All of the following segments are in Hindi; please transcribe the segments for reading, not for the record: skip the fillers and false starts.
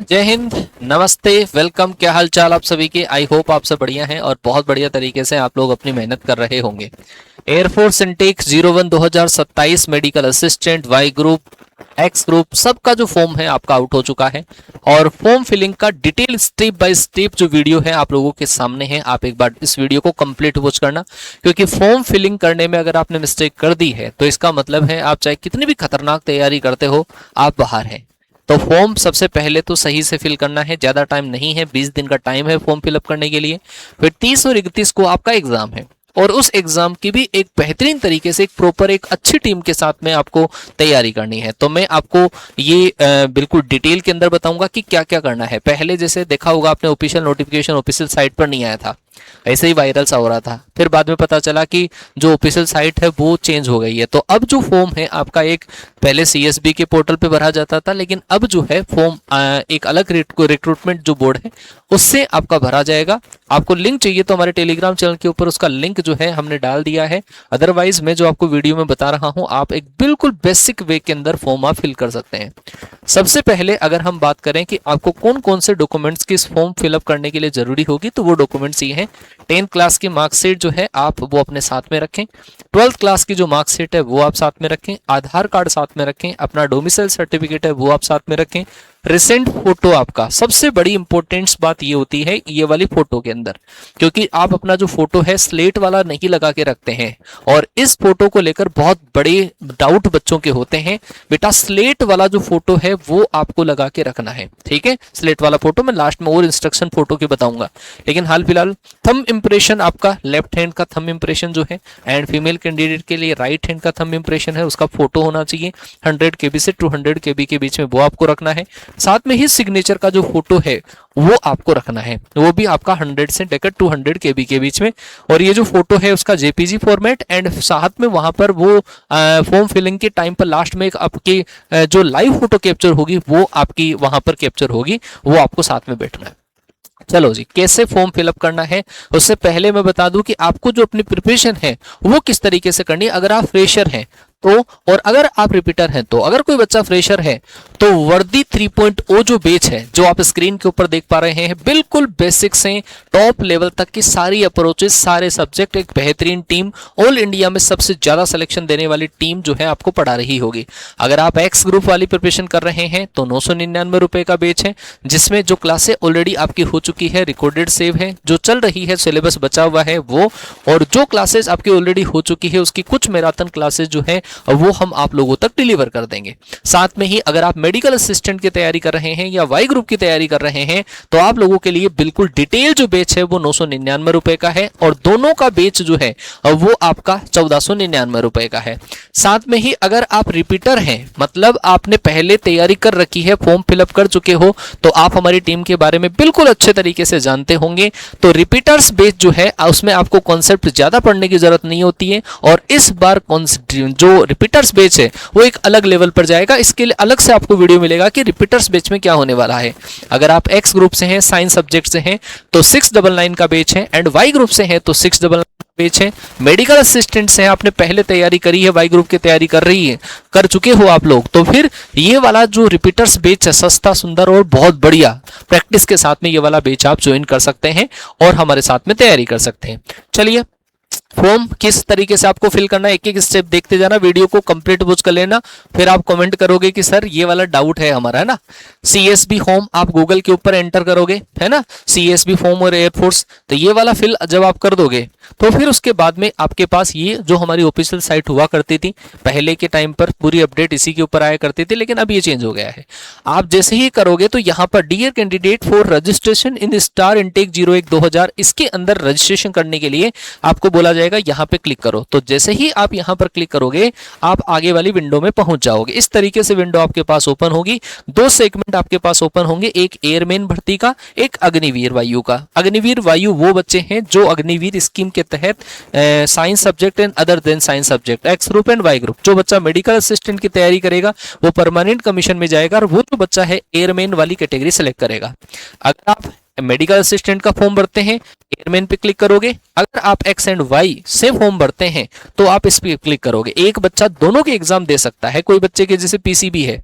जय हिंद, नमस्ते, वेलकम। क्या हाल चाल आप सभी के। आई होप आप सब बढ़िया हैं और बहुत बढ़िया तरीके से आप लोग अपनी मेहनत कर रहे होंगे। Air force intake 01 2027 medical assistant Y group X group सबका जो फॉर्म है आपका आउट हो चुका है और फॉर्म फिलिंग का डिटेल स्टेप बाय स्टेप जो वीडियो है आप लोगों के सामने है। आप एक बार इस वीडियो को कंप्लीट वॉच करना, क्योंकि फॉर्म फिलिंग करने में अगर आपने मिस्टेक कर दी है तो इसका मतलब है आप चाहे कितनी भी खतरनाक तैयारी करते हो, आप बाहर हैं। तो फॉर्म सबसे पहले तो सही से फिल करना है। ज़्यादा टाइम नहीं है, 20 दिन का टाइम है फॉर्म फिलअप करने के लिए। फिर 30 और 31 को आपका एग्जाम है और उस एग्जाम की भी एक बेहतरीन तरीके से एक प्रॉपर एक अच्छी टीम के साथ में आपको तैयारी करनी है। तो मैं आपको ये बिल्कुल डिटेल के अंदर बताऊंगा कि क्या क्या करना है। पहले जैसे देखा होगा आपने, ऑफिशियल नोटिफिकेशन ऑफिशियल साइट पर नहीं आया था, ऐसे ही वायरल सा हो रहा था। फिर बाद में पता चला कि जो ऑफिशियल साइट है वो चेंज हो गई है। तो अब जो फॉर्म है आपका, एक पहले सीएसबी के पोर्टल पे भरा जाता था, लेकिन अब जो है फॉर्म एक अलग रिक्रूटमेंट जो बोर्ड है उससे आपका भरा जाएगा। आपको लिंक चाहिए तो हमारे टेलीग्राम चैनल के ऊपर उसका लिंक जो है हमने डाल दिया है। अदरवाइज मैं जो आपको वीडियो में बता रहा हूं, आप एक बिल्कुल बेसिक वे के अंदर फॉर्म आप फिल कर सकते हैं। सबसे पहले अगर हम बात करें कि आपको कौन कौन से डॉक्यूमेंट्स की इस फॉर्म फिलअप करने के लिए जरूरी होगी, तो वो डॉक्यूमेंट्स ये हैं। 10th क्लास की मार्कशीट जो है आप वो अपने साथ में रखें। 12th क्लास की जो मार्कशीट है वो आप साथ में रखें। आधार कार्ड साथ में रखें। अपना डोमिसाइल सर्टिफिकेट है वो आप साथ में रखें। रिसेंट फोटो आपका, सबसे बड़ी इंपॉर्टेंट बात ये होती है ये वाली फोटो के अंदर, क्योंकि आप अपना जो फोटो है स्लेट वाला नहीं लगा के रखते हैं और इस फोटो को लेकर बहुत बड़े डाउट बच्चों के होते हैं। बेटा स्लेट वाला जो फोटो है वो आपको लगा के रखना है, ठीक है। स्लेट वाला फोटो मैं लास्ट में और इंस्ट्रक्शन फोटो के बताऊंगा, लेकिन हाल फिलहाल थंब इंप्रेशन आपका लेफ्ट हैंड का थंब इंप्रेशन जो है, एंड फीमेल कैंडिडेट के लिए राइट हैंड का थंब इंप्रेशन है, उसका फोटो होना चाहिए। 100 KB से 200 KB के बीच में वो आपको रखना है। साथ में ही सिग्नेचर का जो फोटो है वो आपको रखना है, वो भी आपका 100 से लेकर 200 KB के बीच में। और ये जो फोटो है उसका जेपीजी फॉर्मेट, एंड साथ में वहां पर वो फॉर्म फिलिंग के टाइम पर लास्ट में एक आपकी जो लाइव फोटो कैप्चर होगी वो आपकी वहां पर कैप्चर होगी, वो आपको साथ में बैठना है। चलो जी, कैसे फॉर्म फिलअप करना है उससे पहले मैं बता दूं कि आपको जो अपनी प्रिपरेशन है वो किस तरीके से करनी है। अगर आप फ्रेशर हैं तो, और अगर आप रिपीटर हैं तो, अगर कोई बच्चा फ्रेशर है तो वर्दी 3.0 जो बैच है जो आप स्क्रीन के ऊपर देख पा रहे हैं, बिल्कुल बेसिक से टॉप लेवल तक की सारी अप्रोचेस, सारे सब्जेक्ट, एक बेहतरीन टीम, ऑल इंडिया में सबसे ज्यादा सिलेक्शन देने वाली टीम जो है आपको पढ़ा रही होगी। अगर आप एक्स ग्रुप वाली प्रिपरेशन कर रहे हैं तो 999 रुपए का बैच है, जिसमें जो क्लासें ऑलरेडी आपकी हो चुकी है, रिकॉर्डेड सेव है, जो चल रही है, सिलेबस बचा हुआ है वो, और जो क्लासेस आपकी ऑलरेडी हो चुकी है उसकी कुछ मैराथन क्लासेस जो है वो हम आप लोगों तक डिलीवर कर देंगे। साथ में ही अगर आप मेडिकल असिस्टेंट की तैयारी कर रहे हैं या वाई ग्रुप की तैयारी कर रहे हैं तो आप लोगों के लिए बिल्कुल डिटेल जो बैच है वो 999 रुपए का है, और दोनों का बैच जो है वो आपका 1499 रुपए का है। साथ में ही अगर आप रिपीटर हैं, मतलब आपने पहले तैयारी कर रखी है, फॉर्म फिलअप कर चुके हो, तो आप हमारी टीम के बारे में बिल्कुल अच्छे तरीके से जानते होंगे। तो रिपीटर्स बैच जो है उसमें आपको कॉन्सेप्ट ज्यादा पढ़ने की जरूरत नहीं होती है, और इस बार जो रिपीटर्स बैच है वो एक अलग लेवल पर जाएगा। इसके लिए अलग से आपको वीडियो मिलेगा कि रिपीटर्स बैच में क्या होने वाला है। अगर आप एक्स ग्रुप से हैं, साइंस सब्जेक्ट से हैं, तो 699 का बैच है, एंड वाई ग्रुप से हैं तो 699 बैच है। मेडिकल असिस्टेंट से हैं, आपने पहले तैयारी करी है, वाई ग्रुप की तैयारी कर चुके हो आप लोग, तो फिर ये वाला जो रिपीटर्स बैच है सस्ता, सुंदर और बहुत बढ़िया प्रैक्टिस के साथ में ये वाला बैच आप ज्वाइन कर सकते हैं और हमारे साथ में तैयारी कर सकते हैं। चलिए, फॉर्म किस तरीके से आपको फिल करना है एक एक स्टेप देखते जाना, वीडियो को कंप्लीट वॉच कर लेना। फिर आप कमेंट करोगे कि सर ये वाला डाउट है हमारा, है ना। सीएसबी फॉर्म आप गूगल के ऊपर एंटर करोगे, है ना, सीएसबी फॉर्म और एयरफोर्स, तो ये वाला फिल जब आप कर दोगे तो फिर उसके बाद में आपके पास ये जो हमारी ऑफिशियल साइट हुआ करती थी पहले के टाइम पर, पूरी अपडेट इसी के ऊपर आया करती थी, लेकिन अब ये चेंज हो गया है। आप जैसे ही करोगे तो यहाँ पर dear candidate for registration in star intake 01-2000, इसके अंदर रजिस्ट्रेशन करने के लिए आपको बोला जाएगा यहाँ पे क्लिक करो। तो जैसे ही आप यहाँ पर क्लिक करोगे आप आगे वाली विंडो में पहुंच जाओगे। इस तरीके से विंडो आपके पास ओपन होगी। दो सेगमेंट आपके पास ओपन होंगे, एक एयरमैन भर्ती का, एक अग्निवीर वायु का। अग्निवीर वायु वो बच्चे हैं जो अग्निवीर स्कीम के तहत science subject and other than science subject, X group and Y group, जो बच्चा मेडिकल असिस्टेंट की तैयारी करेगा वो परमानेंट कमीशन में जाएगा, और वो जो बच्चा है एयरमैन वाली कैटेगरी सेलेक्ट करेगा। अगर आप मेडिकल असिस्टेंट का फॉर्म भरते हैं, एयरमैन पे क्लिक करोगे। अगर आप एक्स एंड वाई से फॉर्म भरते हैं तो आप इस पे क्लिक करोगे। एक बच्चा दोनों के एग्जाम दे सकता है। कोई बच्चे के जैसे पीसीबी है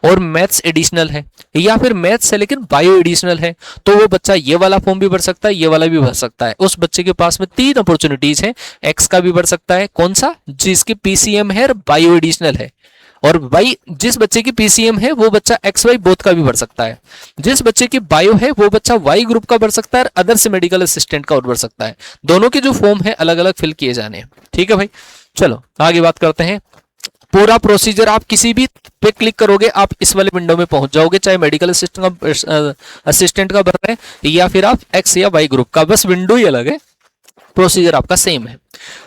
और मैथ्स एडिशनल है, या फिर मैथ्स है लेकिन बायो एडिशनल है, तो वो बच्चा ये वाला फॉर्म भी भर सकता है, ये वाला भी भर सकता है। उस बच्चे के पास में 3 अपॉर्चुनिटीज है। एक्स का भी भर सकता है, कौन सा, जिसके पीसीएम है और बायो एडिशनल है। और वाई, जिस बच्चे की पीसीएम है वो बच्चा एक्स वाई बोथ का भी भर सकता है। जिस बच्चे की बायो है वो बच्चा वाई ग्रुप का भर सकता है और अदर से मेडिकल असिस्टेंट का और भर सकता है। दोनों के जो फॉर्म है अलग अलग फिल किए जाने हैं। ठीक है भाई, चलो आगे बात करते हैं। पूरा प्रोसीजर आप किसी भी पे क्लिक करोगे आप इस वाले विंडो में पहुंच जाओगे, चाहे मेडिकल असिस्टेंट का भर रहे हैं या फिर आप एक्स या वाई ग्रुप का, बस विंडो ही अलग है, प्रोसीजर आपका सेम है।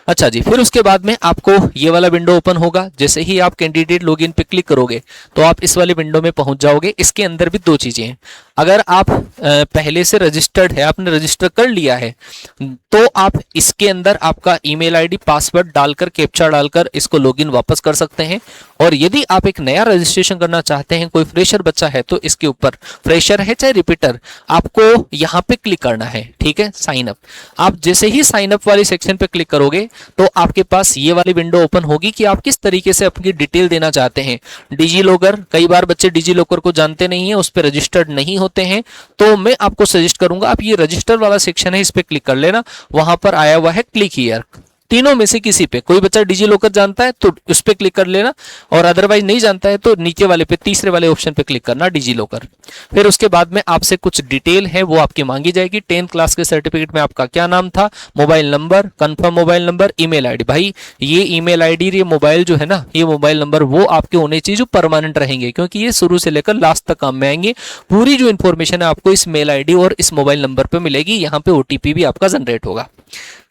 अच्छा जी, फिर उसके बाद में आपको ये वाला विंडो ओपन होगा। जैसे ही आप कैंडिडेट लॉगिन पे क्लिक करोगे तो आप इस वाले विंडो में पहुंच जाओगे। इसके अंदर भी 2 चीजें हैं। अगर आप पहले से रजिस्टर्ड है, आपने रजिस्टर कर लिया है, तो आप इसके अंदर आपका ईमेल आईडी पासवर्ड डालकर, कैप्चा डालकर इसको लॉगिन वापस कर सकते हैं। और यदि आप एक नया रजिस्ट्रेशन करना चाहते हैं, कोई फ्रेशर बच्चा है, तो इसके ऊपर फ्रेशर है चाहे रिपीटर, आपको यहाँ पे क्लिक करना है। ठीक है, साइन अप। आप जैसे ही साइन अप वाली सेक्शन पे क्लिक करोगे तो आपके पास ये वाली विंडो ओपन होगी कि आप किस तरीके से अपनी डिटेल देना चाहते हैं। डिजी लॉकर, कई बार बच्चे डिजी लॉकर को जानते नहीं है, उस पर रजिस्टर्ड नहीं होते हैं, तो मैं आपको सजेस्ट करूंगा आप ये रजिस्टर वाला सेक्शन है, इस पे क्लिक कर लेना। वहां पर आया हुआ है क्लिक हियर, तीनों में से किसी पे, कोई बच्चा डिजी लॉकर जानता है तो उस पे क्लिक कर लेना, और अदरवाइज नहीं जानता है तो नीचे वाले पे, तीसरे वाले ऑप्शन पे क्लिक करना, डिजी लॉकर। फिर उसके बाद में आपसे कुछ डिटेल है वो आपकी मांगी जाएगी। 10th क्लास के सर्टिफिकेट में आपका क्या नाम था, mobile number, confirm mobile number, email ID. भाई ये ईमेल आईडी, ये मोबाइल जो है ना, ये मोबाइल नंबर वो आपके होने चाहिए जो परमानेंट रहेंगे, क्योंकि ये शुरू से लेकर लास्ट तक काम में आएंगे। पूरी जो इन्फॉर्मेशन है आपको इस मेल आईडी और इस मोबाइल नंबर पे मिलेगी। यहाँ पे ओटीपी भी आपका जनरेट होगा।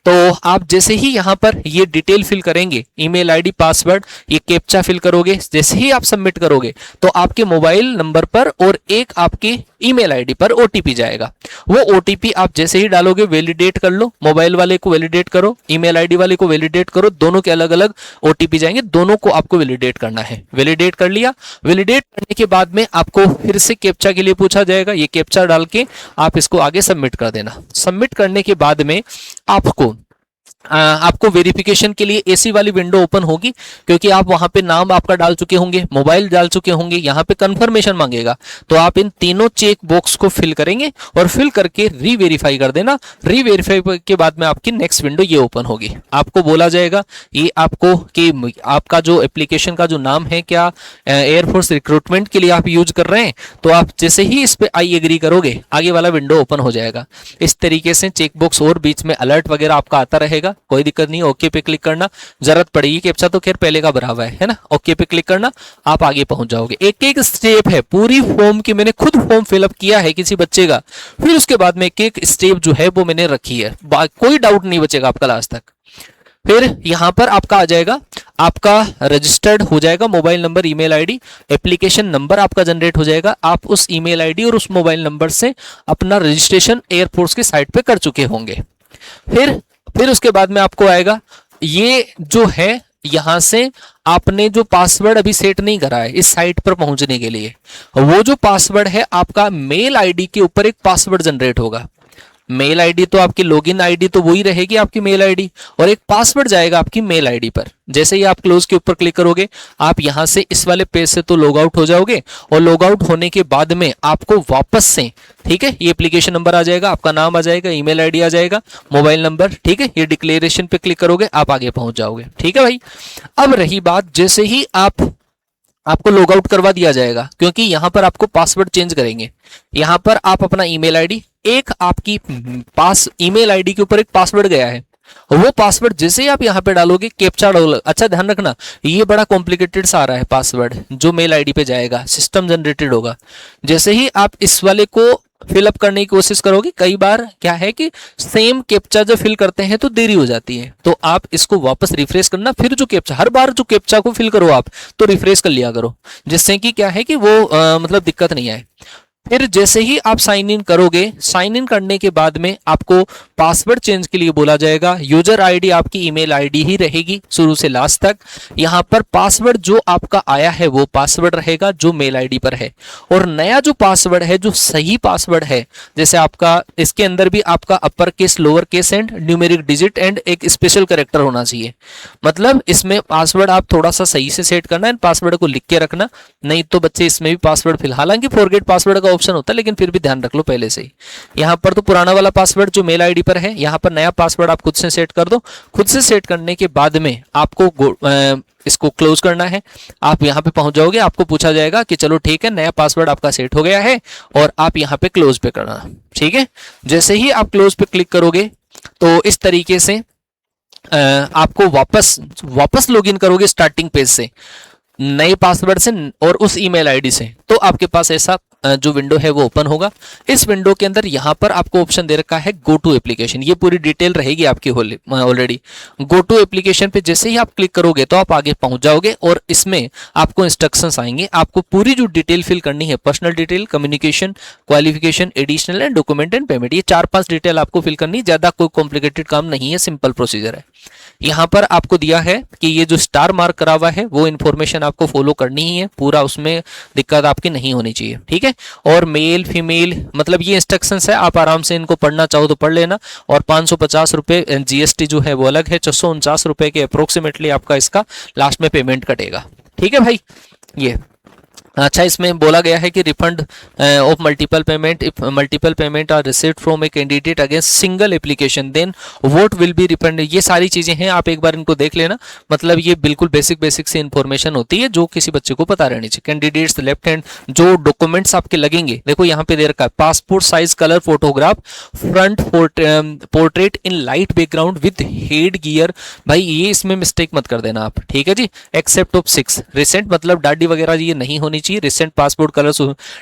तो आप जैसे ही यहाँ पर ये डिटेल फिल करेंगे, ईमेल आईडी, पासवर्ड, ये कैप्चा फिल करोगे, जैसे ही आप सबमिट करोगे तो आपके मोबाइल नंबर पर और एक आपके ईमेल आईडी पर ओटीपी जाएगा। वो ओटीपी आप जैसे ही डालोगे वैलिडेट कर लो, मोबाइल वाले को वैलिडेट करो, ईमेल आईडी वाले को वैलिडेट करो, दोनों के अलग अलग ओटीपी जाएंगे, दोनों को आपको वैलिडेट करना है। वैलिडेट कर लिया, वैलिडेट करने के बाद में आपको फिर से कैप्चा के लिए पूछा जाएगा, ये कैप्चा डाल के आप इसको आगे सबमिट कर देना। सबमिट करने के बाद में आपको वेरिफिकेशन के लिए ऐसी वाली विंडो ओपन होगी, क्योंकि आप वहां पे नाम आपका डाल चुके होंगे, मोबाइल डाल चुके होंगे, यहाँ पे कंफर्मेशन मांगेगा, तो आप इन तीनों चेक बॉक्स को फिल करेंगे और फिल करके रीवेरीफाई कर देना। रीवेरीफाई के बाद में आपकी नेक्स्ट विंडो ये ओपन होगी। आपको बोला जाएगा ये आपको कि आपका जो एप्लीकेशन का जो नाम है, क्या एयरफोर्स रिक्रूटमेंट के लिए आप यूज कर रहे हैं, तो आप जैसे ही इस पे आई एग्री करोगे आगे वाला विंडो ओपन हो जाएगा। इस तरीके से चेक बॉक्स और बीच में अलर्ट वगैरह आपका आता रहेगा, कोई दिक्कत नहीं। ओके पे क्लिक करना, जरूरत पड़ेगी कैप्चा तो खैर पहले का भरा हुआ है ना। ओके पे क्लिक करना, आप आगे पहुंच जाओगे। एक एक स्टेप है पूरी फॉर्म की, मैंने खुद फॉर्म फिलअप किया है किसी बच्चे का, फिर उसके बाद में एक एक स्टेप जो है वो मैंने रखी है, कोई डाउट नहीं बचेगा आपका लास्ट तक। फिर यहां पर आपका आ जाएगा, आपका रजिस्टर्ड हो जाएगा mobile number, email ID, application number आपका जनरेट हो जाएगा। आप उस ईमेल आईडी और उस मोबाइल नंबर से अपना रजिस्ट्रेशन एयरफोर्स की साइट पे कर चुके होंगे। फिर उसके बाद में आपको आएगा ये जो है, यहां से आपने जो पासवर्ड अभी सेट नहीं करा है इस साइट पर पहुंचने के लिए, वो जो पासवर्ड है आपका मेल आईडी के ऊपर एक पासवर्ड जनरेट होगा। मेल आईडी तो आपकी लॉगिन आईडी तो वही रहेगी आपकी मेल आईडी, और एक पासवर्ड जाएगा आपकी मेल आईडी पर। जैसे ही आप क्लोज के ऊपर क्लिक करोगे आप यहां से इस वाले पेज से तो लॉग आउट हो जाओगे, और लॉग आउट होने के बाद में आपको वापस से, ठीक है, ये एप्लीकेशन नंबर आ जाएगा, आपका नाम आ जाएगा, ईमेल आईडी आ जाएगा, मोबाइल नंबर, ठीक है, ये डिक्लेरेशन पे क्लिक करोगे आप आगे पहुंच जाओगे। ठीक है भाई। अब रही बात, जैसे ही आपको लॉग आउट करवा दिया जाएगा, क्योंकि यहां पर आपको पासवर्ड चेंज करेंगे। यहां पर आप अपना ईमेल आईडी, एक आपकी पास ईमेल आईडी के ऊपर एक पासवर्ड गया है, वो पासवर्ड जैसे ही आप यहाँ पे डालोगे, कैप्चा डालोगे, अच्छा ध्यान रखना ये बड़ा कॉम्प्लिकेटेड सा आ रहा है पासवर्ड जो मेल आईडी पे जाएगा, सिस्टम जनरेटेड होगा। जैसे ही आप इस वाले को फिलअप करने की कोशिश करोगे, कई बार क्या है कि सेम कैप्चा जब फिल करते हैं तो देरी हो जाती है, तो आप इसको वापस रिफ्रेश करना। फिर जो कैप्चा, हर बार जो कैप्चा को फिल करो आप तो रिफ्रेश कर लिया करो, जिससे कि क्या है कि वो मतलब दिक्कत नहीं आए। फिर जैसे ही आप साइन इन करोगे, साइन इन करने के बाद में आपको पासवर्ड चेंज के लिए बोला जाएगा। यूजर आईडी आपकी ईमेल आईडी ही रहेगी शुरू से लास्ट तक। यहाँ पर पासवर्ड जो आपका आया है वो पासवर्ड रहेगा जो मेल आईडी पर है, और नया जो पासवर्ड है जो सही पासवर्ड है, जैसे आपका इसके अंदर भी आपका upper case, lower case and numeric digit and एक स्पेशल कैरेक्टर होना चाहिए। मतलब इसमें पासवर्ड आप थोड़ा सा सही से सेट करना है, पासवर्ड को लिख के रखना, नहीं तो बच्चे इसमें भी पासवर्ड फिलहाल, हालांकि फॉरगेट पासवर्ड का ऑप्शन होता है लेकिन फिर भी ध्यान रख लो पहले से ही। यहाँ पर तो पुराना वाला पासवर्ड जो मेल आईडी पर है, यहाँ पर नया पासवर्ड आप खुद से सेट कर दो। खुद से सेट करने के बाद में आपको इसको क्लोज करना है। आप यहाँ पे पहुंच जाओगे, आपको पूछा जाएगा कि चलो ठीक है नया पासवर्ड आपका सेट हो गया है, और आप यहाँ पे क्लोज पे करना, ठीक है। जैसे ही आप क्लोज पे क्लिक करोगे तो इस तरीके से आपको वापस लॉगिन करोगे स्टार्टिंग पेज से, नए पासवर्ड से और उस ईमेल आईडी से, तो आपके पास ऐसा जो विंडो है वो ओपन होगा। इस विंडो के अंदर यहाँ पर आपको ऑप्शन दे रखा है गो टू एप्लीकेशन, ये पूरी डिटेल रहेगी आपकी ऑलरेडी। गो टू एप्लीकेशन पे जैसे ही आप क्लिक करोगे तो आप आगे पहुंच जाओगे, और इसमें आपको इंस्ट्रक्शंस आएंगे। आपको पूरी जो डिटेल फिल करनी है, personal detail, communication, qualification, additional and document and payment, ये 4-5 डिटेल आपको फिल करनी। ज्यादा कोई कॉम्प्लिकेटेड काम नहीं है, सिंपल प्रोसीजर है। यहाँ पर आपको दिया है कि ये जो स्टार मार्क करा हुआ है वो इन्फॉर्मेशन आपको फॉलो करनी ही है पूरा, उसमें दिक्कत आपकी नहीं होनी चाहिए, ठीक है। और मेल फीमेल मतलब ये इंस्ट्रक्शंस है, आप आराम से इनको पढ़ना चाहो तो पढ़ लेना। और 550 रुपये जीएसटी जो है वो अलग है, 649 रुपये के अप्रोक्सीमेटली आपका इसका लास्ट में पेमेंट कटेगा, ठीक है भाई। ये अच्छा, इसमें बोला गया है कि refund of multiple payment are received from a candidate against single application then vote will be refund. ये सारी चीजें हैं, आप एक बार इनको देख लेना। मतलब ये बिल्कुल बेसिक से इंफॉर्मेशन होती है जो किसी बच्चे को पता रहनी चाहिए। कैंडिडेट्स लेफ्ट हैंड जो डॉक्यूमेंट्स आपके लगेंगे, देखो यहाँ पे दे रखा है passport size colour photograph, front portrait in light background with head gear. भाई ये इसमें मिस्टेक मत कर देना आप, ठीक है जी। एक्सेप्ट ऑफ 6 रिसेंट, मतलब दाढ़ी वगैरह ये नहीं होनी चाहिए। Recent passport colours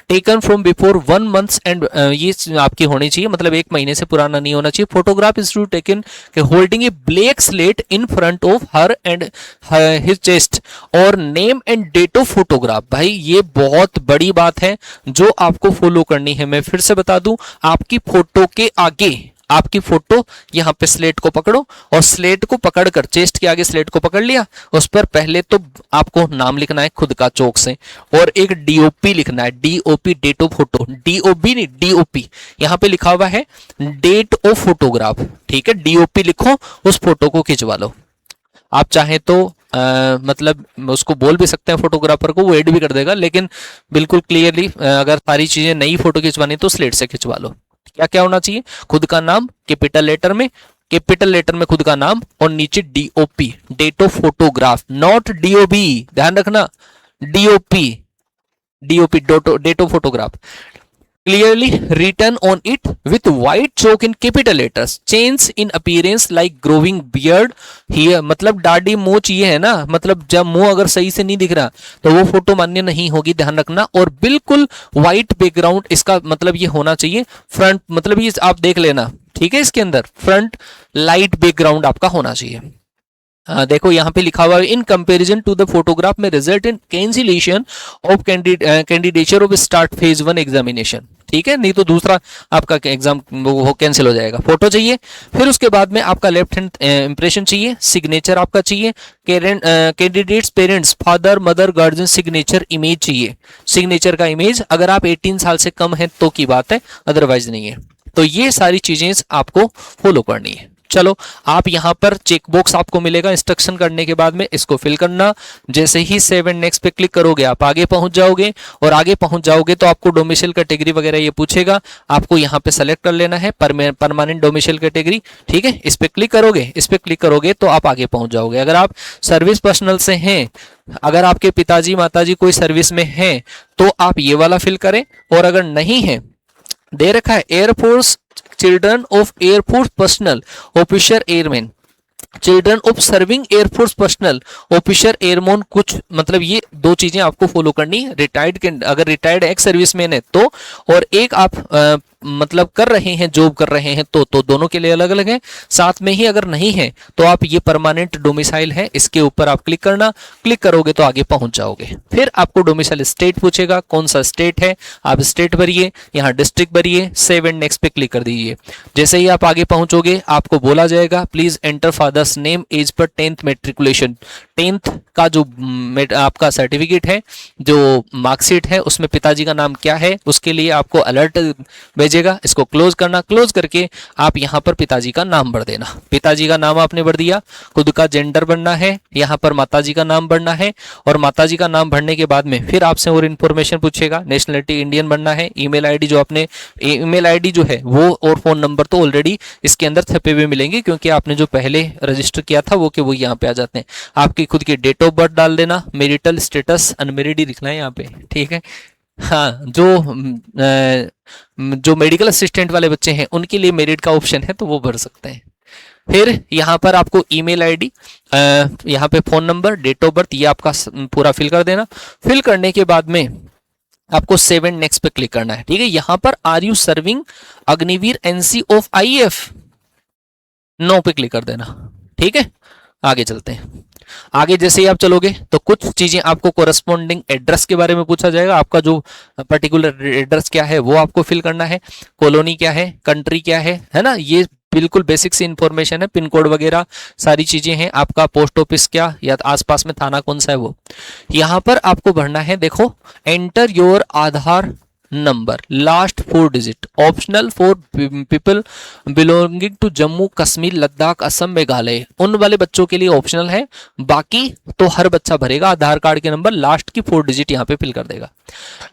taken from before 1 month and ये आपकी होनी चाहिए, मतलब 1 महीने से पुराना नहीं होना चाहिए। Photograph is to taken holding a black slate in front of her and his chest, और name and date of photograph. भाई ये बहुत बड़ी बात है जो आपको फॉलो करनी है। मैं फिर से बता दूं, आपकी फोटो के आगे, आपकी फोटो यहाँ पे स्लेट को पकड़ो, और स्लेट को पकड़कर चेस्ट के आगे स्लेट को पकड़ लिया, उस पर पहले तो आपको नाम लिखना है खुद का चौक से, और एक डीओपी लिखना है, DOP date of photo, DOP नहीं डीओपी, यहाँ पे लिखा हुआ है डेट ऑफ फोटोग्राफ, ठीक है। डीओपी लिखो, उस फोटो को खिंचवा लो। आप चाहे तो मतलब उसको बोल भी सकते हैं फोटोग्राफर को, वो एड भी कर देगा, लेकिन बिल्कुल क्लियरली अगर सारी चीजें नई फोटो खिंचवानी तो स्लेट से खिंचवा लो। क्या क्या होना चाहिए, खुद का नाम कैपिटल लेटर में खुद का नाम, और नीचे DOP date of photograph, not DOB, ध्यान रखना, DOP date of photograph clearly written on it with white chalk in capital letters, change in appearance like growing beard here, मतलब दाढ़ी मूंछ ये है ना, मतलब जब मुंह अगर सही से नहीं दिख रहा तो वो फोटो मान्य नहीं होगी, ध्यान रखना। और बिल्कुल व्हाइट बैकग्राउंड, इसका मतलब ये होना चाहिए फ्रंट, मतलब ये आप देख लेना, ठीक है। इसके अंदर फ्रंट लाइट बैकग्राउंड आपका होना चाहिए। देखो यहाँ पे लिखा हुआ है in comparison to the photograph में result in cancellation of candidature of start phase 1 examination, ठीक है, नहीं तो दूसरा आपका एग्जाम वो कैंसिल हो जाएगा। फोटो चाहिए, फिर उसके बाद में आपका लेफ्ट हैंड इंप्रेशन चाहिए, सिग्नेचर आपका चाहिए, candidates parents father mother guardian signature image चाहिए, सिग्नेचर का इमेज अगर आप 18 साल से कम है तो की बात है, अदरवाइज नहीं है। तो ये सारी चीजें आपको फॉलो करनी है। चलो, आप यहाँ पर चेक बॉक्स आपको मिलेगा इंस्ट्रक्शन करने के बाद में, इसको फिल करना। जैसे ही सेव एंड नेक्स्ट पे क्लिक करोगे आप आगे पहुंच जाओगे, और आगे पहुंच जाओगे तो आपको डोमिसाइल कैटेगरी वगैरह ये पूछेगा, आपको यहाँ पे सेलेक्ट कर लेना है परमानेंट डोमिसाइल कैटेगरी, ठीक है। इस पे क्लिक करोगे तो आप आगे पहुंच जाओगे। अगर आप सर्विस पर्सनल से हैं, अगर आपके पिताजी माताजी कोई सर्विस में हैं तो आप ये वाला फिल करें, और अगर नहीं है, दे रखा है air force children of air force personal officer airman, children of serving air force personal officer airman, कुछ मतलब ये 2 चीजें आपको फॉलो करनी है। रिटायर्ड, अगर रिटायर्ड एक्स सर्विसमैन है तो, और एक आप मतलब कर रहे हैं, जॉब कर रहे हैं तो दोनों के लिए अलग अलग है। साथ में ही अगर नहीं है तो आप ये परमानेंट डोमिसाइल है, इसके ऊपर आप क्लिक करना, क्लिक करोगे तो आगे पहुंच जाओगे। फिर आपको डोमिसाइल स्टेट पूछेगा, कौन सा स्टेट है, आप स्टेट भरिए, यहाँ डिस्ट्रिक्ट भरिए, सेव एंड नेक्स्ट पे क्लिक कर दीजिए। जैसे ही आप आगे पहुंचोगे आपको बोला जाएगा please enter father's name as per 10th matriculation. 10th का जो आपका सर्टिफिकेट है, जो मार्कशीट है, उसमें पिताजी का नाम क्या है, उसके लिए आपको अलर्ट भेजेगा। इसको क्लोज करना, क्लोज करके आप यहाँ पर पिताजी का नाम भर देना। पिताजी का नाम आपने भर दिया, खुद का जेंडर भरना है, यहाँ पर माताजी का नाम भरना है, और माताजी का नाम भरने के बाद में फिर आपसे और इन्फॉर्मेशन पूछेगा। नेशनलिटी इंडियन भरना है, ईमेल आईडी जो आपने, ईमेल आईडी जो है वो और फोन नंबर तो ऑलरेडी इसके अंदर छपे हुए मिलेंगे, क्योंकि आपने जो पहले रजिस्टर किया था वो यहाँ पे आ जाते हैं। आपकी खुद की डेट ऑफ बर्थ डाल देना, मैरिटल स्टेटस अनमेरिड ही लिखना है यहाँ पे, ठीक है। हाँ, जो मेडिकल असिस्टेंट वाले बच्चे हैं उनके लिए मेरिट का ऑप्शन है तो वो भर सकते हैं। फिर यहाँ पर आपको ईमेल आईडी, यहाँ पे phone number, date of birth, ये आपका पूरा फिल कर देना। फिल करने के बाद में आपको सेव एंड नेक्स्ट पे क्लिक करना है, ठीक है। यहाँ पर are you serving Agniveer N C of IAF, no पे क्लिक कर देना, ठीक है। आगे चलते हैं। आगे जैसे ही आप चलोगे तो कुछ चीजें आपको कोरस्पॉन्डिंग एड्रेस के बारे में पूछा जाएगा। आपका जो पर्टिकुलर एड्रेस क्या है वो आपको फिल करना है, कॉलोनी क्या है, कंट्री क्या है ना, ये बिल्कुल बेसिक सी इंफॉर्मेशन है। पिन कोड वगैरह सारी चीजें हैं। आपका पोस्ट ऑफिस क्या या आसपास में थाना कौन सा है वो। यहाँ पर आपको भरना है, देखो, enter your Aadhaar number last 4 digit, optional for people belonging to Jammu Kashmir Ladakh Assam Meghalaya, उन वाले बच्चों के लिए ऑप्शनल है, बाकी तो हर बच्चा भरेगा। आधार कार्ड के नंबर लास्ट की 4 डिजिट यहाँ पे फिल कर देगा।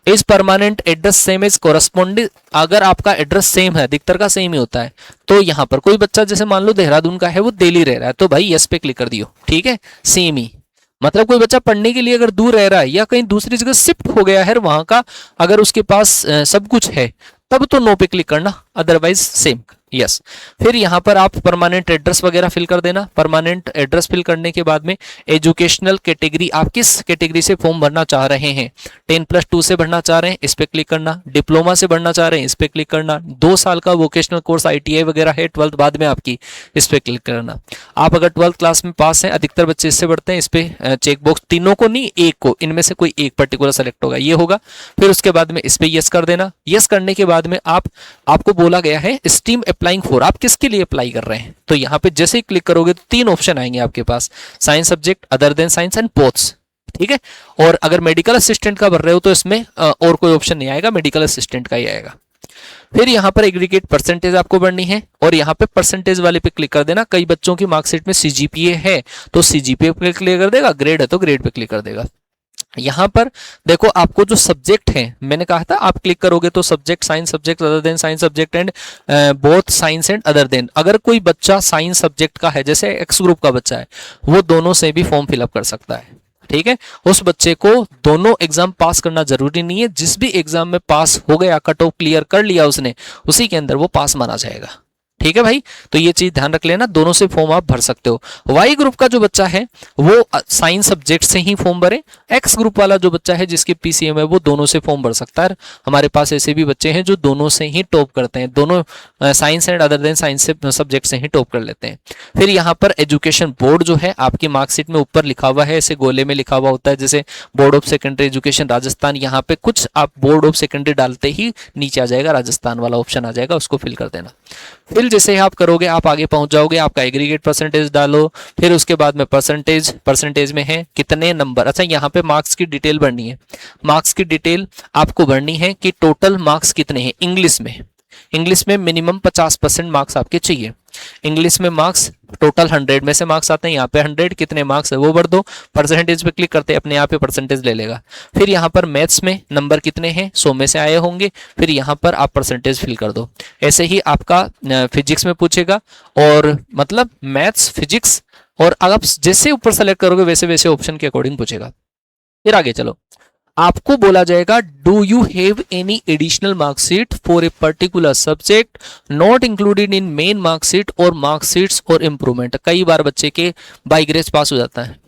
इस permanent address same is corresponding, अगर आपका एड्रेस सेम है, अधिकतर का सेम ही होता है, तो यहाँ पर कोई बच्चा जैसे मान लो देहरादून का है, वो दिल्ली रह रहा है, तो भाई यस पे क्लिक कर दियो, ठीक है, सेम ही। मतलब कोई बच्चा पढ़ने के लिए अगर दूर रह रहा है या कहीं दूसरी जगह शिफ्ट हो गया है, वहां का अगर उसके पास सब कुछ है, तब तो नो पे क्लिक करना, अदरवाइज सेम यस। फिर यहाँ पर आप परमानेंट एड्रेस वगैरह फिल कर देना। परमानेंट एड्रेस फिल करने के बाद में एजुकेशनल कैटेगरी, आप किस कैटेगरी से फॉर्म भरना चाह रहे हैं, 10+2 से भरना चाह रहे हैं, इस पे क्लिक करना। डिप्लोमा से भरना चाह रहे हैं, इस पे क्लिक करना। 2 साल का वोकेशनल कोर्स ITI वगैरह है 12th बाद में आपकी, इस पे क्लिक करना। आप अगर 12th क्लास में पास हैं, अधिकतर बच्चे इससे बढ़ते हैं, इस पे चेक बॉक्स, तीनों को नहीं, एक को, इनमें से कोई एक पर्टिकुलर सेलेक्ट होगा, ये होगा। फिर उसके बाद में इस पे यस कर देना। यस करने के बाद में आपको बोला गया है स्ट्रीम अप्लाइंग फॉर, आप किसके लिए अप्लाई कर रहे हैं, तो यहाँ पे जैसे ही क्लिक करोगे तो 3 ऑप्शन आएंगे आपके पास, science subject, other than science and both, ठीक है। और अगर मेडिकल असिस्टेंट का भर रहे हो तो इसमें और कोई ऑप्शन नहीं आएगा, मेडिकल असिस्टेंट का ही आएगा। फिर यहाँ पर एग्रीगेट परसेंटेज आपको भरनी है और यहाँ पे परसेंटेज वाले पे क्लिक कर देना। कई बच्चों की मार्कशीट में CGPA है तो CGPA पे क्लिक कर देगा, ग्रेड है तो ग्रेड पे क्लिक कर देगा। यहाँ पर देखो, आपको जो सब्जेक्ट है, मैंने कहा था आप क्लिक करोगे तो subject, science subject, other than science subject and both science and other then, अगर कोई बच्चा साइंस सब्जेक्ट का है, जैसे X ग्रुप का बच्चा है, वो दोनों से भी फॉर्म फिलअप कर सकता है, ठीक है। उस बच्चे को दोनों एग्जाम पास करना जरूरी नहीं है, जिस भी एग्जाम में पास हो गया, कट ऑफ क्लियर कर लिया उसने, उसी के अंदर वो पास माना जाएगा, ठीक है भाई। तो ये चीज ध्यान रख लेना, दोनों से फॉर्म आप भर सकते हो। Y ग्रुप का जो बच्चा है वो साइंस सब्जेक्ट से ही फॉर्म भरे। X ग्रुप वाला जो बच्चा है जिसके PCM है वो दोनों से फॉर्म भर सकता है। हमारे पास ऐसे भी बच्चे हैं जो दोनों से ही टॉप करते हैं, दोनों science and other than science से सब्जेक्ट से ही टॉप कर लेते हैं। फिर यहाँ पर एजुकेशन बोर्ड जो है आपकी मार्कशीट में ऊपर लिखा हुआ है, ऐसे गोले में लिखा हुआ होता है, जैसे board of secondary education Rajasthan, यहाँ पे कुछ आप बोर्ड ऑफ सेकेंडरी डालते ही नीचे आ जाएगा राजस्थान वाला ऑप्शन आ जाएगा, उसको फिल कर देना। फिर जैसे आप करोगे आप आगे पहुंच जाओगे, आपका एग्रीगेट परसेंटेज डालो। फिर उसके बाद में परसेंटेज में है कितने नंबर, अच्छा यहाँ पे मार्क्स की डिटेल भरनी है। मार्क्स की डिटेल आपको भरनी है कि टोटल मार्क्स कितने हैं इंग्लिश में मिनिमम 50% मार्क्स आपके चाहिए। इंग्लिश में मार्क्स टोटल 100 में से मार्क्स आते हैं, यहाँ पे 100 कितने मार्क्स है वो भर दो। परसेंटेज पे क्लिक करते अपने आप ही परसेंटेज ले लेगा। फिर यहाँ पर मैथ्स में नंबर कितने हैं, 100 में से आए होंगे, फिर यहाँ पर आप परसेंटेज फिल कर दो। ऐसे ही आपका फिजिक्स में पूछेगा, और मतलब मैथ्स फिजिक्स, और आप जैसे ऊपर सेलेक्ट करोगे वैसे वैसे ऑप्शन के अकॉर्डिंग पूछेगा। फिर आगे चलो, आपको बोला जाएगा do you have any additional marksheet for a particular subject not included in main marksheet और मार्कशीट्स और इम्प्रूवमेंट। कई बार बच्चे के बाई ग्रेस पास हो जाता है,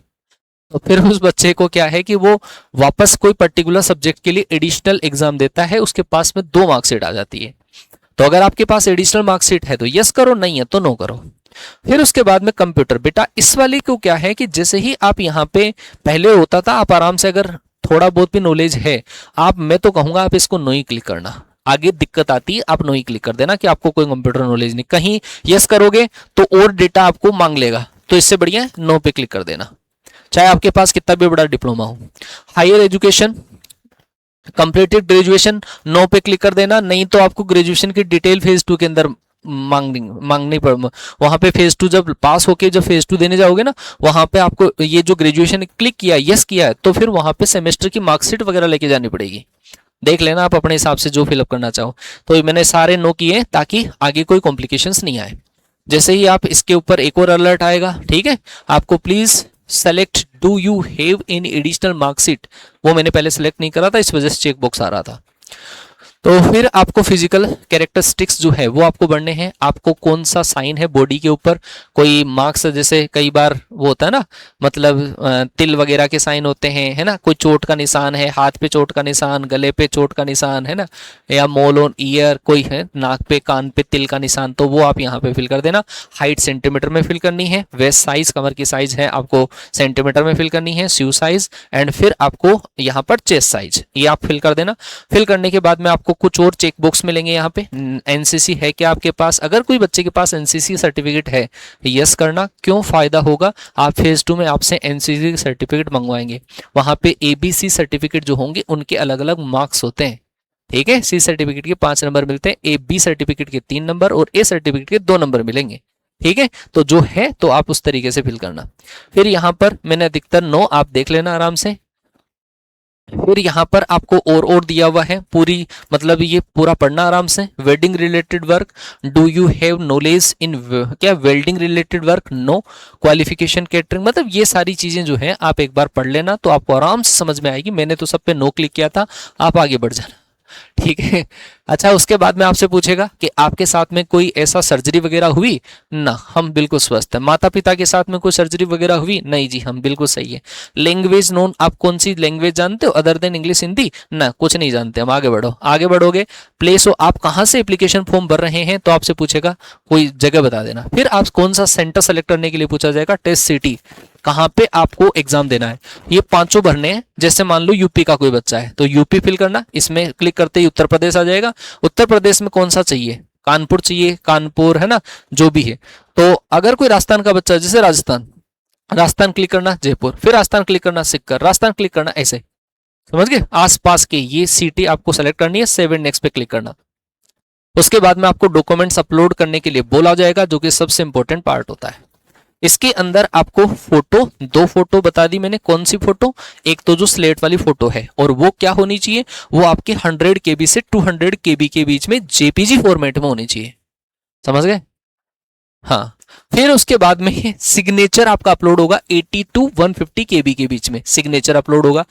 तो फिर उस बच्चे को क्या है कि वो वापस कोई पर्टिकुलर सब्जेक्ट के लिए एडिशनल एग्जाम देता है, उसके पास में 2 मार्कशीट आ जाती है। तो अगर आपके पास एडिशनल मार्कशीट है तो यस करो, नहीं है तो नो करो। फिर उसके बाद में कंप्यूटर, बेटा इस वाली को क्या है कि जैसे ही आप यहाँ पे पहले होता था, आप आराम से अगर थोड़ा बहुत भी नॉलेज है, आप, मैं तो कहूंगा आप इसको नो ही क्लिक करना। आगे दिक्कत आती है, आप नो ही क्लिक कर देना कि आपको कोई कंप्यूटर नॉलेज नहीं। कहीं यस करोगे तो और डेटा आपको मांग लेगा, तो इससे बढ़िया नो पे क्लिक कर देना, चाहे आपके पास कितना भी बड़ा डिप्लोमा हो। Higher education, completed graduation, no पे क्लिक कर देना, नहीं तो आपको ग्रेजुएशन की डिटेल फेज 2 के अंदर मांगनी पड़, वहां पे फेज 2 जब पास होके जब फेज 2 देने जाओगे ना, वहां पे आपको ये जो ग्रेजुएशन क्लिक किया, यस किया है, तो फिर वहां पे सेमेस्टर की मार्कशीट वगैरह लेके जानी पड़ेगी। देख लेना आप अपने हिसाब से जो फिलअप करना चाहो। तो मैंने सारे नो किए ताकि आगे कोई कॉम्प्लिकेशंस नहीं आए। जैसे ही आप इसके ऊपर एक और अलर्ट आएगा, ठीक है, आपको please select do you have in additional marksheet, वो मैंने पहले सेलेक्ट नहीं करा था, इस वजह से चेक बॉक्स आ रहा था। तो फिर आपको फिजिकल कैरेक्टरिस्टिक्स जो है वो आपको बढ़ने हैं। आपको कौन सा साइन है बॉडी के ऊपर, कोई मार्क्स, जैसे कई बार वो होता है ना, मतलब तिल वगैरह के साइन होते हैं, है ना, कोई चोट का निशान है, हाथ पे चोट का निशान, गले पे चोट का निशान, है ना, या मोल ऑन ईयर कोई है, नाक पे कान पे तिल का निशान, तो वो आप यहाँ पे फिल कर देना। हाइट सेंटीमीटर में फिल करनी है, वेस्ट साइज कमर की साइज है आपको सेंटीमीटर में फिल करनी है, शू साइज, एंड फिर आपको यहाँ पर चेस्ट साइज, ये आप फिल कर देना। फिल करने के बाद में आपको कुछ और चेक बॉक्स मिलेंगे यहाँ पे। एनसीसी है क्या आपके पास, अगर कोई बच्चे के पास एनसीसी सर्टिफिकेट है, यस करना। क्यों फायदा होगा, आप फेज 2 में आपसे एनसीसी सर्टिफिकेट मंगवाएंगे, वहां पे एबीसी सर्टिफिकेट जो होंगे उनके अलग अलग मार्क्स होते हैं, ठीक है। सी सर्टिफिकेट के 5 नंबर मिलते हैं, ए बी सर्टिफिकेट के 3 नंबर और ए सर्टिफिकेट के 2 नंबर मिलेंगे, ठीक है। तो जो है तो आप उस तरीके से फिल करना। फिर यहाँ पर मैंने अधिकतर नो, आप देख लेना आराम से। फिर यहाँ पर आपको और दिया हुआ है पूरी, मतलब ये पूरा पढ़ना आराम से। Wedding related work, do you have knowledge in क्या welding related work, no. Qualification catering, मतलब ये सारी चीजें जो है आप एक बार पढ़ लेना तो आपको आराम से समझ में आएगी। मैंने तो सब पे नो क्लिक किया था, आप आगे बढ़ जाना, ठीक है। अच्छा, उसके बाद में आपसे पूछेगा कि आपके साथ में कोई ऐसा सर्जरी वगैरह हुई ना, हम बिल्कुल स्वस्थ हैं। माता पिता के साथ में कोई सर्जरी वगैरह हुई, नहीं जी हम बिल्कुल सही है। लैंग्वेज नोन, आप कौन सी लैंग्वेज जानते हो अदर देन इंग्लिश हिंदी, ना कुछ नहीं जानते हम, आगे बढ़ो। आगे बढ़ोगे, प्लेस हो, आप कहाँ से एप्लीकेशन फॉर्म भर रहे हैं, तो आपसे पूछेगा कोई जगह बता देना। फिर आप कौन सा सेंटर सेलेक्ट करने के लिए पूछा जाएगा, टेस्ट सिटी, कहाँ पे आपको एग्जाम देना है। ये 5 भरने हैं। जैसे मान लो यूपी का कोई बच्चा है तो यूपी फिल करना, इसमें क्लिक करते ही उत्तर प्रदेश आ जाएगा। उत्तर प्रदेश में कौन सा चाहिए, कानपुर चाहिए, कानपुर, है ना, जो भी है। तो अगर कोई राजस्थान का बच्चा है, जैसे राजस्थान, राजस्थान क्लिक करना, जयपुर, फिर राजस्थान क्लिक करना, सिक्कर, राजस्थान क्लिक करना, ऐसे समझ गए। आसपास के ये सिटी आपको सेलेक्ट करनी है, सेव एंड नेक्स्ट पे क्लिक करना। उसके बाद में आपको डॉक्यूमेंट्स अपलोड करने के लिए बोला जाएगा, जो कि सबसे इंपॉर्टेंट पार्ट होता है। इसके अंदर आपको फोटो, 2 फोटो बता दी मैंने, कौन सी फोटो, एक तो जो स्लेट वाली फोटो है, और वो क्या होनी चाहिए, वो आपके 100 KB से 200 KB के बीच में जेपीजी फॉर्मेट में होनी चाहिए, समझ गए। हाँ, फिर उसके बाद में सिग्नेचर आपका अपलोड होगा 80 टू 150 KB के बीच में सिग्नेचर अपलोड होगा।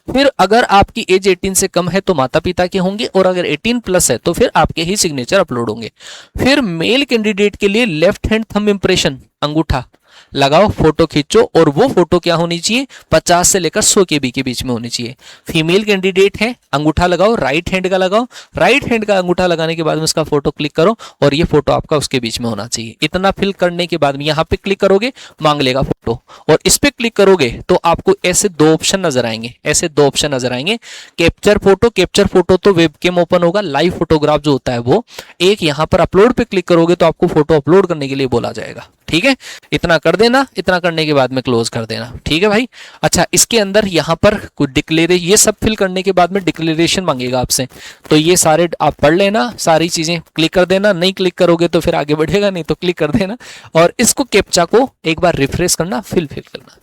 फिर अगर आपकी एज 18 से कम है तो माता पिता के होंगे, और अगर 18 प्लस है तो फिर आपके ही सिग्नेचर अपलोड होंगे। फिर मेल कैंडिडेट के लिए लेफ्ट हैंड थंब इंप्रेशन, अंगूठा लगाओ, फोटो खींचो, और वो फोटो क्या होनी चाहिए, 50 से लेकर 100 KB के बीच में होनी चाहिए। फीमेल कैंडिडेट है, अंगूठा लगाओ, राइट हैंड का लगाओ, राइट हैंड का अंगूठा लगाने के बाद में उसका फोटो क्लिक करो, और ये फोटो आपका उसके बीच में होना चाहिए। इतना फिल करने के बाद में यहाँ पे क्लिक करोगे, मांग लेगा फोटो, और इस पे क्लिक करोगे तो आपको ऐसे 2 ऑप्शन नजर आएंगे, ऐसे 2 ऑप्शन नजर आएंगे। कैप्चर फोटो, कैप्चर फोटो तो वेबकैम ओपन होगा, लाइव फोटोग्राफ जो होता है वो। एक यहाँ पर अपलोड पे क्लिक करोगे तो आपको फोटो अपलोड करने के लिए बोला जाएगा, ठीक है। इतना कर देना, इतना करने के बाद में क्लोज कर देना, ठीक है भाई। अच्छा, इसके अंदर यहाँ पर कुछ डिक्लेरेशन, ये सब फिल करने के बाद में डिक्लेरेशन मांगेगा आपसे, तो ये सारे आप पढ़ लेना, सारी चीजें क्लिक कर देना। नहीं क्लिक करोगे तो फिर आगे बढ़ेगा नहीं, तो क्लिक कर देना, और इसको कैप्चा को एक बार रिफ्रेश करना, फिल करना।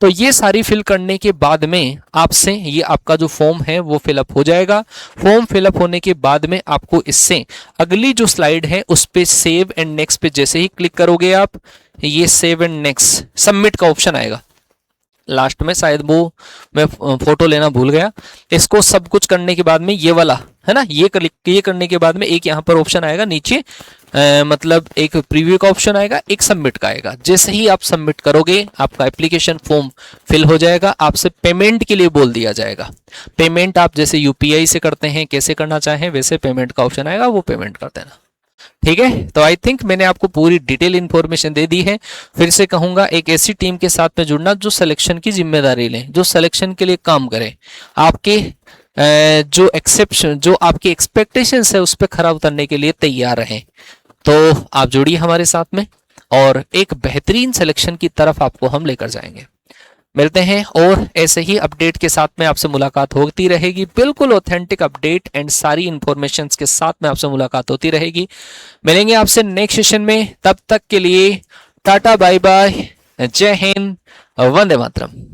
तो ये सारी फिल करने के बाद में आपसे ये आपका जो फॉर्म है वो फिलअप हो जाएगा। फॉर्म फिलअप होने के बाद में आपको इससे अगली जो स्लाइड है उस पे सेव एंड नेक्स्ट पे जैसे ही क्लिक करोगे आप, ये सेव एंड नेक्स्ट सबमिट का ऑप्शन आएगा। लास्ट में, शायद वो मैं फोटो लेना भूल गया। इसको सब कुछ करने के बाद में ये वाला है ना, ये करने के बाद में एक यहाँ पर ऑप्शन आएगा नीचे, मतलब एक प्रीव्यू का ऑप्शन आएगा, एक सबमिट का आएगा। जैसे ही आप सबमिट करोगे आपका एप्लीकेशन फॉर्म फिल हो जाएगा, आपसे पेमेंट के लिए बोल दिया जाएगा। पेमेंट आप जैसे यूपीआई से करते हैं, कैसे करना चाहें वैसे पेमेंट का ऑप्शन आएगा, वो पेमेंट कर देना। ठीक है, तो आई थिंक मैंने आपको पूरी डिटेल इंफॉर्मेशन दे दी है। फिर से कहूंगा, एक ऐसी टीम के साथ में जुड़ना जो सिलेक्शन की जिम्मेदारी लें, जो सिलेक्शन के लिए काम करे, आपके जो एक्सेप्शन, जो आपकी एक्सपेक्टेशंस है उस पर खरा उतरने के लिए तैयार रहें। तो आप जुड़िए हमारे साथ में और एक बेहतरीन सिलेक्शन की तरफ आपको हम लेकर जाएंगे। मिलते हैं और ऐसे ही अपडेट के साथ में आपसे मुलाकात होती रहेगी, बिल्कुल ऑथेंटिक अपडेट एंड सारी इंफॉर्मेशन के साथ में आपसे मुलाकात होती रहेगी। मिलेंगे आपसे नेक्स्ट सेशन में, तब तक के लिए टाटा बाय बाय, जय हिंद, वंदे मातरम।